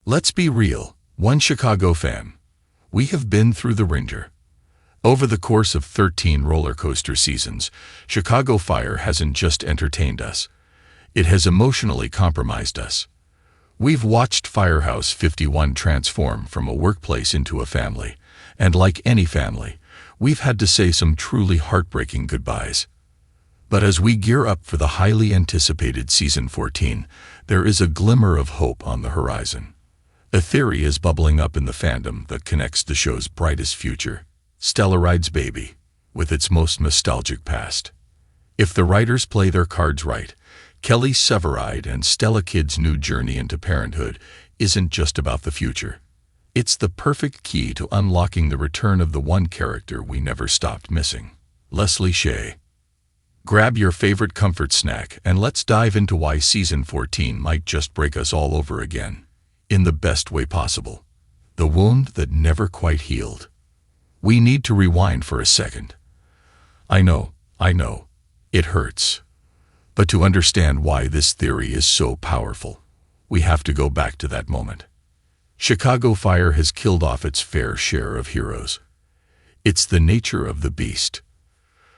Let's be real, one Chicago fan. We have been through the ringer. Over the course of 13 roller coaster seasons, Chicago Fire hasn't just entertained us. It has emotionally compromised us. We've watched Firehouse 51 transform from a workplace into a family, and like any family, we've had to say some truly heartbreaking goodbyes. But as we gear up for the highly anticipated Season 14, there is a glimmer of hope on the horizon. A theory is bubbling up in the fandom that connects the show's brightest future, Stellaride's baby, with its most nostalgic past. If the writers play their cards right, Kelly Severide and Stella Kidd's new journey into parenthood isn't just about the future. It's the perfect key to unlocking the return of the one character we never stopped missing, Leslie Shea. Grab your favorite comfort snack and let's dive into why Season 14 might just break us all over again, in the best way possible. The wound that never quite healed. We need to rewind for a second. I know, it hurts. But to understand why this theory is so powerful, we have to go back to that moment. Chicago Fire has killed off its fair share of heroes. It's the nature of the beast.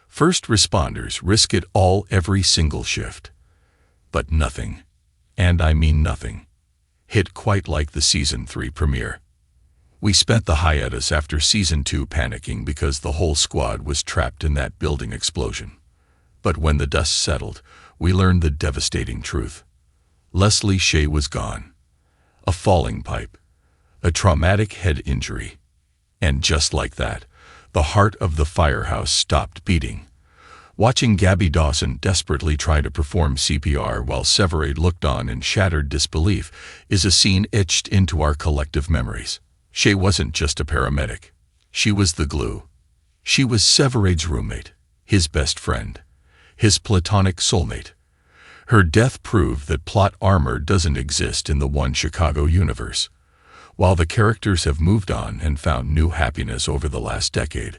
First responders risk it all every single shift. But nothing, and I mean nothing, hit quite like the Season 3 premiere. We spent the hiatus after Season 2 panicking because the whole squad was trapped in that building explosion. But when the dust settled, we learned the devastating truth. Leslie Shea was gone. A falling pipe. A traumatic head injury. And just like that, the heart of the firehouse stopped beating. Watching Gabby Dawson desperately try to perform CPR while Severide looked on in shattered disbelief is a scene etched into our collective memories. Shea wasn't just a paramedic. She was the glue. She was Severide's roommate, his best friend, his platonic soulmate. Her death proved that plot armor doesn't exist in the One Chicago universe. While the characters have moved on and found new happiness over the last decade,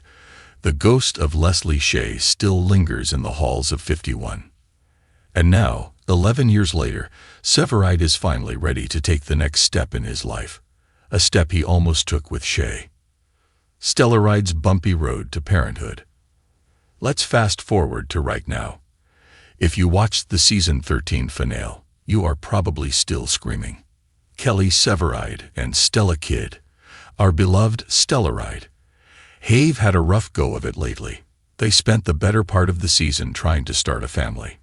the ghost of Leslie Shea still lingers in the halls of 51. And now, 11 years later, Severide is finally ready to take the next step in his life. A step he almost took with Shea. Stellaride's bumpy road to parenthood. Let's fast forward to right now. If you watched the Season 13 finale, you are probably still screaming. Kelly Severide and Stella Kidd, our beloved Stellaride. Have had a rough go of it lately. They spent the better part of the season trying to start a family.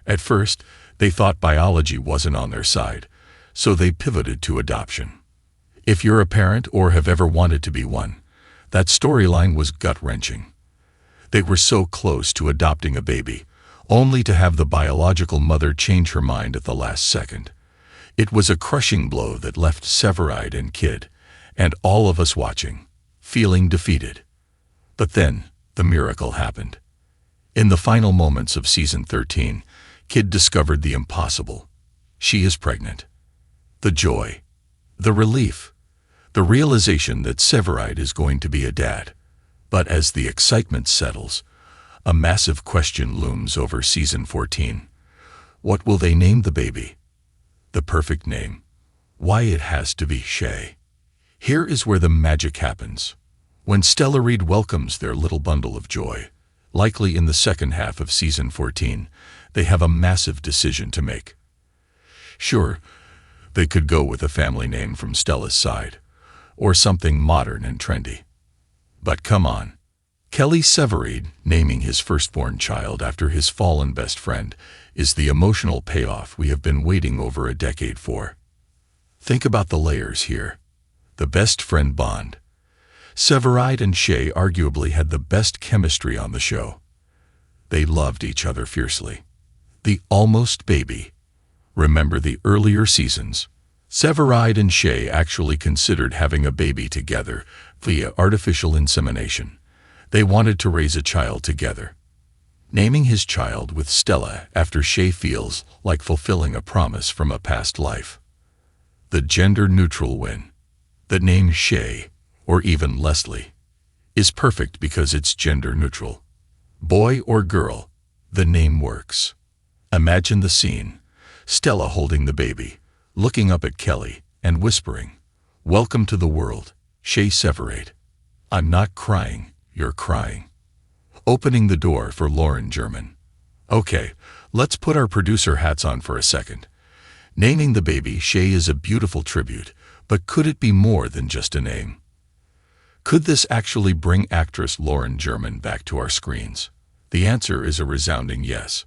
At first, they thought biology wasn't on their side, so they pivoted to adoption. If you're a parent or have ever wanted to be one, that storyline was gut-wrenching. They were so close to adopting a baby, only to have the biological mother change her mind at the last second. It was a crushing blow that left Severide and Kidd, and all of us watching, feeling defeated. But then, the miracle happened. In the final moments of Season 13, Kidd discovered the impossible. She is pregnant. The joy. The relief. The realization that Severide is going to be a dad. But as the excitement settles, a massive question looms over Season 14. What will they name the baby? The perfect name. Why it has to be Shea. Here is where the magic happens. When Stellaride welcomes their little bundle of joy, likely in the second half of Season 14, they have a massive decision to make. Sure, they could go with a family name from Stella's side, or something modern and trendy. But come on. Kelly Severide naming his firstborn child after his fallen best friend is the emotional payoff we have been waiting over a decade for. Think about the layers here. The best friend bond. Severide and Shea arguably had the best chemistry on the show. They loved each other fiercely. The almost baby. Remember the earlier seasons? Severide and Shea actually considered having a baby together via artificial insemination. They wanted to raise a child together. Naming his child with Stella after Shea feels like fulfilling a promise from a past life. The gender-neutral win. The name Shea, or even Leslie, is perfect because it's gender-neutral. Boy or girl, the name works. Imagine the scene. Stella holding the baby, looking up at Kelly, and whispering, "Welcome to the world, Shay Severate. I'm not crying, you're crying." Opening the door for Lauren German. Okay, let's put our producer hats on for a second. Naming the baby Shay is a beautiful tribute, but could it be more than just a name? Could this actually bring actress Lauren German back to our screens? The answer is a resounding yes.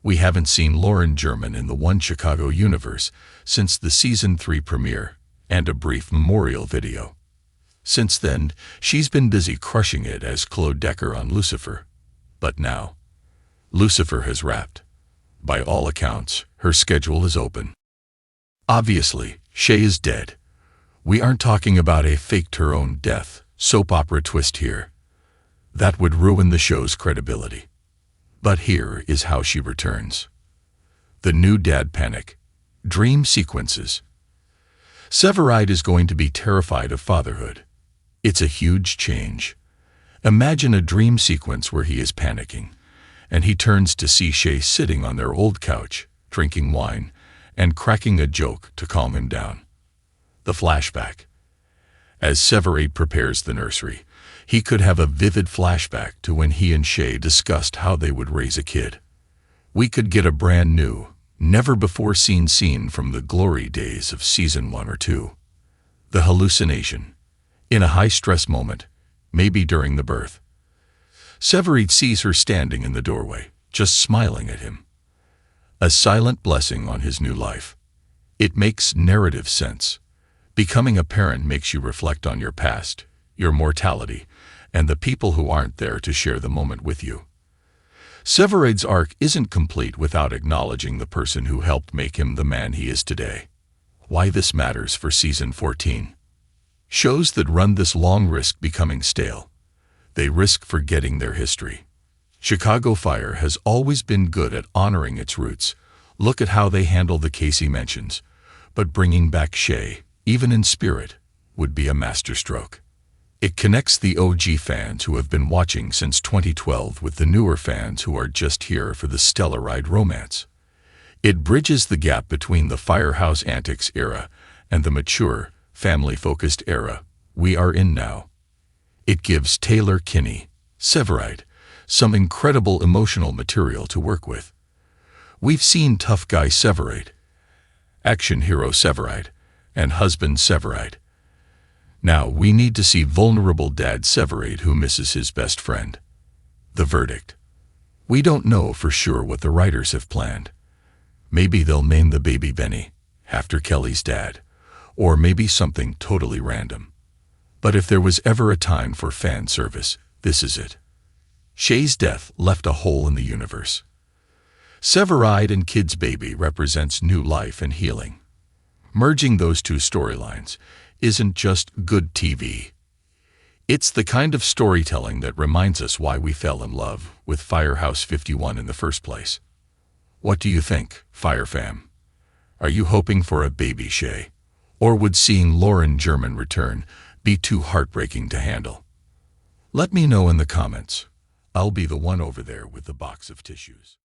We haven't seen Lauren German in the One Chicago universe since the Season 3 premiere and a brief memorial video. Since then, she's been busy crushing it as Claude Decker on Lucifer. But now, Lucifer has wrapped. By all accounts, her schedule is open. Obviously, Shay is dead. We aren't talking about a faked-her-own death soap opera twist here. That would ruin the show's credibility. But here is how she returns. The new dad panic. Dream sequences. Severide is going to be terrified of fatherhood. It's a huge change. Imagine a dream sequence where he is panicking, and he turns to see Shay sitting on their old couch, drinking wine, and cracking a joke to calm him down. The flashback. As Severide prepares the nursery, he could have a vivid flashback to when he and Shay discussed how they would raise a kid. We could get a brand new, never-before-seen scene from the glory days of Season 1 or 2. The hallucination. In a high-stress moment, maybe during the birth. Severide sees her standing in the doorway, just smiling at him. A silent blessing on his new life. It makes narrative sense. Becoming a parent makes you reflect on your past, your mortality, and the people who aren't there to share the moment with you. Severide's arc isn't complete without acknowledging the person who helped make him the man he is today. Why this matters for Season 14. Shows that run this long risk becoming stale. They risk forgetting their history. Chicago Fire has always been good at honoring its roots. Look at how they handle the Casey mentions. But bringing back Shay, even in spirit, would be a masterstroke. It connects the OG fans who have been watching since 2012 with the newer fans who are just here for the stellar ride romance. It bridges the gap between the Firehouse Antics era and the mature, family-focused era we are in now. It gives Taylor Kinney, Severide, some incredible emotional material to work with. We've seen tough guy Severide, action hero Severide, and husband Severide. Now we need to see vulnerable dad Severide who misses his best friend. The verdict. We don't know for sure what the writers have planned. Maybe they'll name the baby Benny, after Kelly's dad, or maybe something totally random. But if there was ever a time for fan service, this is it. Shay's death left a hole in the universe. Severide and kid's baby represents new life and healing. Merging those two storylines isn't just good TV. It's the kind of storytelling that reminds us why we fell in love with Firehouse 51 in the first place. What do you think, Fire fam? Are you hoping for a baby Shay? Or would seeing Lauren German return be too heartbreaking to handle? Let me know in the comments. I'll be the one over there with the box of tissues.